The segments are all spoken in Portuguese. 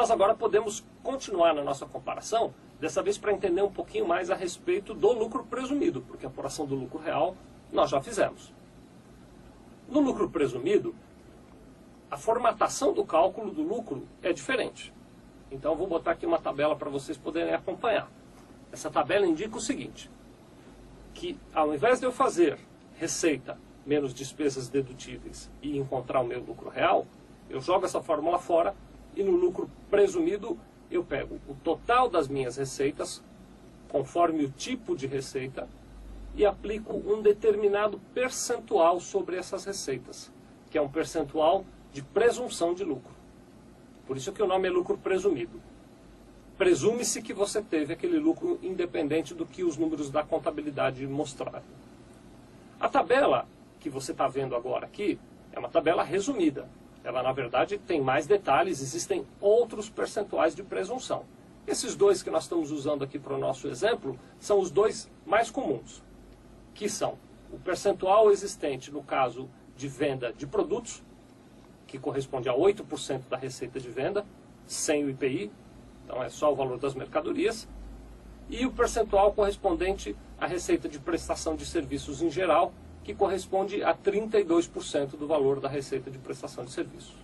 nós agora podemos continuar na nossa comparação, dessa vez para entender um pouquinho mais a respeito do lucro presumido, porque a apuração do lucro real nós já fizemos. No lucro presumido, a formatação do cálculo do lucro é diferente. Então, eu vou botar aqui uma tabela para vocês poderem acompanhar. Essa tabela indica o seguinte, que ao invés de eu fazer receita menos despesas dedutíveis e encontrar o meu lucro real, eu jogo essa fórmula fora e no lucro presumido eu pego o total das minhas receitas, conforme o tipo de receita, e aplico um determinado percentual sobre essas receitas, que é um percentual de presunção de lucro. Por isso que o nome é lucro presumido. Presume-se que você teve aquele lucro independente do que os números da contabilidade mostraram. A tabela que você está vendo agora aqui é uma tabela resumida. Ela, na verdade, tem mais detalhes, existem outros percentuais de presunção. Esses dois que nós estamos usando aqui para o nosso exemplo são os dois mais comuns, que são o percentual existente no caso de venda de produtos, que corresponde a 8% da receita de venda, sem o IPI, então é só o valor das mercadorias, e o percentual correspondente à receita de prestação de serviços em geral, que corresponde a 32% do valor da receita de prestação de serviços.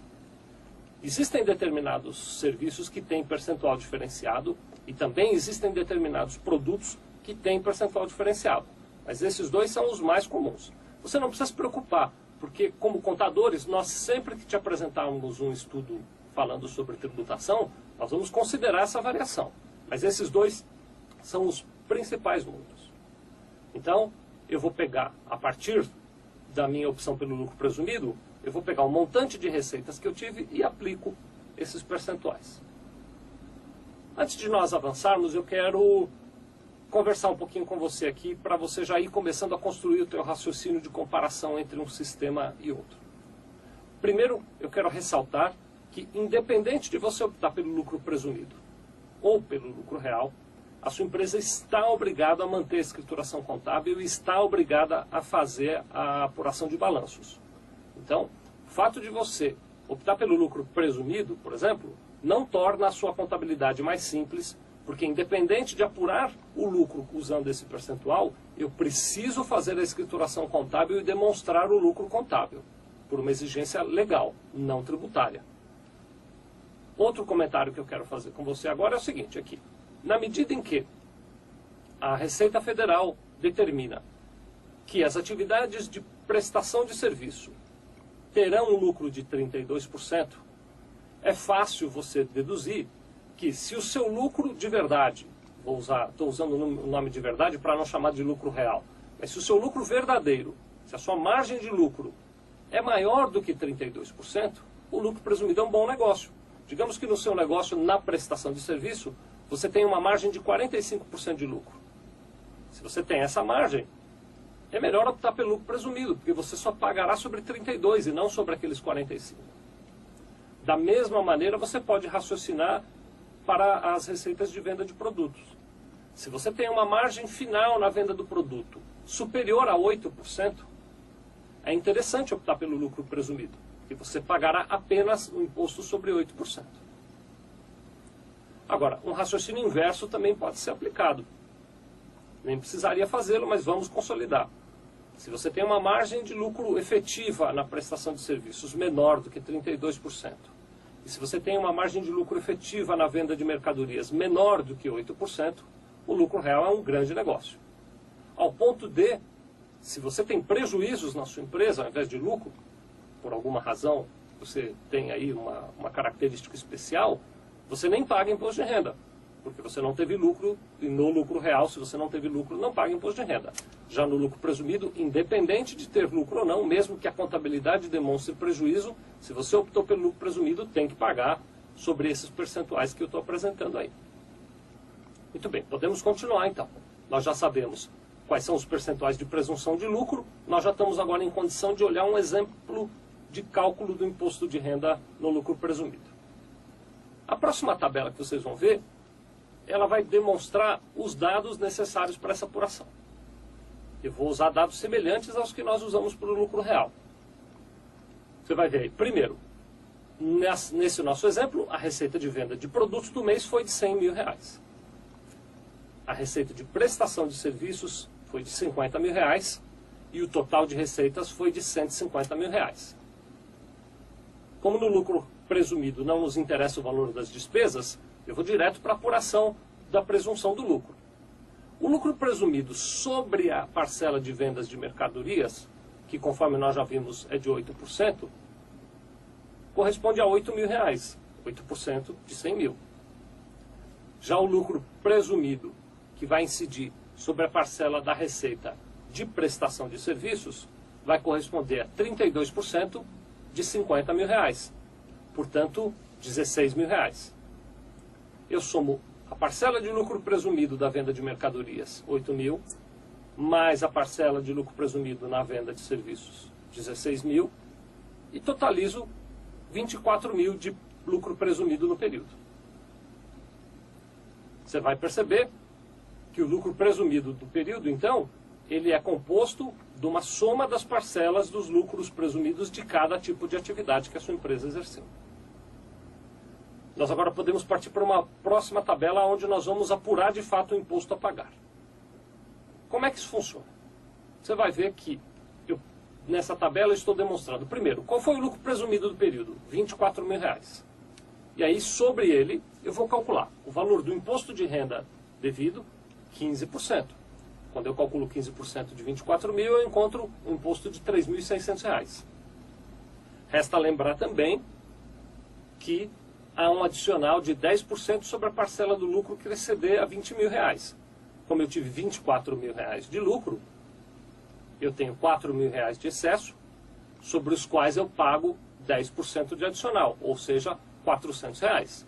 Existem determinados serviços que têm percentual diferenciado e também existem determinados produtos que têm percentual diferenciado, mas esses dois são os mais comuns. Você não precisa se preocupar, porque como contadores, nós sempre que te apresentarmos um estudo falando sobre tributação, nós vamos considerar essa variação, mas esses dois são os principais números. Então, eu vou pegar, a partir da minha opção pelo lucro presumido, eu vou pegar o montante de receitas que eu tive e aplico esses percentuais. Antes de nós avançarmos, eu quero conversar um pouquinho com você aqui, para você já ir começando a construir o teu raciocínio de comparação entre um sistema e outro. Primeiro, eu quero ressaltar que, independente de você optar pelo lucro presumido ou pelo lucro real, a sua empresa está obrigada a manter a escrituração contábil e está obrigada a fazer a apuração de balanços. Então, o fato de você optar pelo lucro presumido, por exemplo, não torna a sua contabilidade mais simples, porque independente de apurar o lucro usando esse percentual, eu preciso fazer a escrituração contábil e demonstrar o lucro contábil, por uma exigência legal, não tributária. Outro comentário que eu quero fazer com você agora é o seguinte aqui. Na medida em que a Receita Federal determina que as atividades de prestação de serviço terão um lucro de 32%, é fácil você deduzir que se o seu lucro de verdade, estou usando o nome de verdade para não chamar de lucro real, mas se o seu lucro verdadeiro, se a sua margem de lucro é maior do que 32%, o lucro presumido é um bom negócio. Digamos que no seu negócio, na prestação de serviço, você tem uma margem de 45% de lucro. Se você tem essa margem, é melhor optar pelo lucro presumido, porque você só pagará sobre 32% e não sobre aqueles 45%. Da mesma maneira, você pode raciocinar para as receitas de venda de produtos. Se você tem uma margem final na venda do produto superior a 8%, é interessante optar pelo lucro presumido, porque você pagará apenas o imposto sobre 8%. Agora, um raciocínio inverso também pode ser aplicado. Nem precisaria fazê-lo, mas vamos consolidar. Se você tem uma margem de lucro efetiva na prestação de serviços menor do que 32%, e se você tem uma margem de lucro efetiva na venda de mercadorias menor do que 8%, o lucro real é um grande negócio. Ao ponto de, se você tem prejuízos na sua empresa, ao invés de lucro, por alguma razão, você tem aí uma característica especial, você nem paga imposto de renda, porque você não teve lucro, e no lucro real, se você não teve lucro, não paga imposto de renda. Já no lucro presumido, independente de ter lucro ou não, mesmo que a contabilidade demonstre prejuízo, se você optou pelo lucro presumido, tem que pagar sobre esses percentuais que eu estou apresentando aí. Muito bem, podemos continuar então. Nós já sabemos quais são os percentuais de presunção de lucro, nós já estamos agora em condição de olhar um exemplo de cálculo do imposto de renda no lucro presumido. A próxima tabela que vocês vão ver, ela vai demonstrar os dados necessários para essa apuração. Eu vou usar dados semelhantes aos que nós usamos para o lucro real. Você vai ver aí, primeiro, Nesse nosso exemplo, a receita de venda de produtos do mês foi de R$100 mil. A receita de prestação de serviços foi de R$50 mil e o total de receitas foi de R$150 mil. Como no lucro presumido não nos interessa o valor das despesas, eu vou direto para a apuração da presunção do lucro. O lucro presumido sobre a parcela de vendas de mercadorias, que conforme nós já vimos é de 8%, corresponde a R$8 mil, 8% de 100 mil. Já o lucro presumido, que vai incidir sobre a parcela da receita de prestação de serviços, vai corresponder a 32% de R$50 mil, portanto, R$16 mil. Eu somo a parcela de lucro presumido da venda de mercadorias, 8 mil, mais a parcela de lucro presumido na venda de serviços, 16 mil, e totalizo 24 mil de lucro presumido no período. Você vai perceber que o lucro presumido do período, então, ele é composto de uma soma das parcelas dos lucros presumidos de cada tipo de atividade que a sua empresa exerceu. Nós agora podemos partir para uma próxima tabela onde nós vamos apurar de fato o imposto a pagar. Como é que isso funciona? Você vai ver que nessa tabela eu estou demonstrando, primeiro, qual foi o lucro presumido do período? R$24 mil. E aí, sobre ele, eu vou calcular o valor do imposto de renda devido, 15%. Quando eu calculo 15% de 24 mil, eu encontro um imposto de R$ 3.600. Resta lembrar também que há um adicional de 10% sobre a parcela do lucro que exceder a R$20 mil. Como eu tive R$24 mil de lucro, eu tenho R$4 mil de excesso, sobre os quais eu pago 10% de adicional, ou seja, R$400.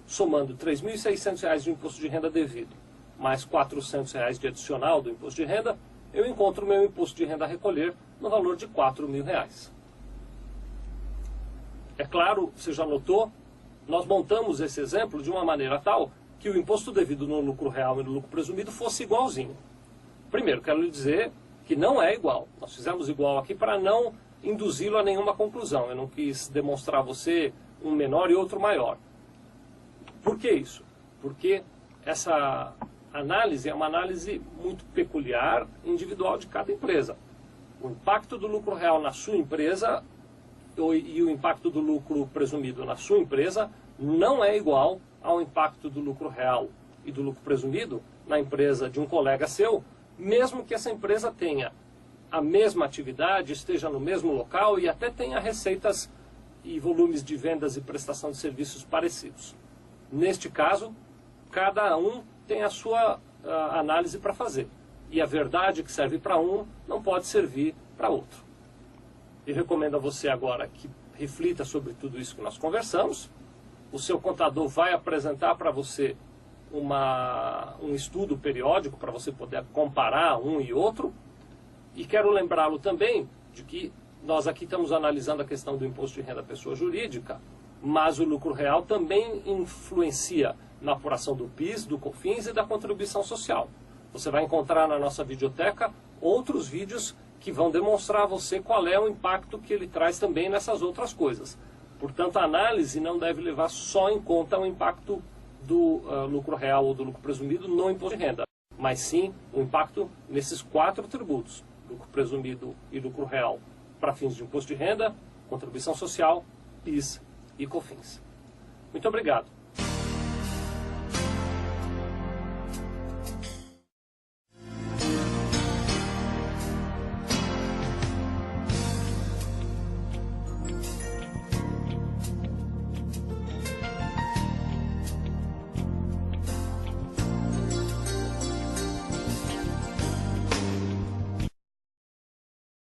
Somando R$ 3.600 de imposto de renda devido, mais R$ 400 de adicional do imposto de renda, eu encontro o meu imposto de renda a recolher no valor de R$4 mil. É claro, você já notou, nós montamos esse exemplo de uma maneira tal que o imposto devido no lucro real e no lucro presumido fosse igualzinho. Primeiro, quero lhe dizer que não é igual. Nós fizemos igual aqui para não induzi-lo a nenhuma conclusão. Eu não quis demonstrar a você um menor e outro maior. Por que isso? Porque essa análise é uma análise muito peculiar, individual de cada empresa. O impacto do lucro real na sua empresa e o impacto do lucro presumido na sua empresa não é igual ao impacto do lucro real e do lucro presumido na empresa de um colega seu, mesmo que essa empresa tenha a mesma atividade, esteja no mesmo local e até tenha receitas e volumes de vendas e prestação de serviços parecidos. Neste caso, cada um tem a sua análise para fazer. E a verdade que serve para um não pode servir para outro. Eu recomendo a você agora que reflita sobre tudo isso que nós conversamos. O seu contador vai apresentar para você um estudo periódico para você poder comparar um e outro. E quero lembrá-lo também de que nós aqui estamos analisando a questão do imposto de renda à pessoa jurídica, mas o lucro real também influencia na apuração do PIS, do COFINS e da contribuição social. Você vai encontrar na nossa videoteca outros vídeos que vão demonstrar a você qual é o impacto que ele traz também nessas outras coisas. Portanto, a análise não deve levar só em conta o impacto do lucro real ou do lucro presumido no imposto de renda, mas sim o impacto nesses 4 tributos, lucro presumido e lucro real, para fins de imposto de renda, contribuição social, PIS e COFINS. Muito obrigado.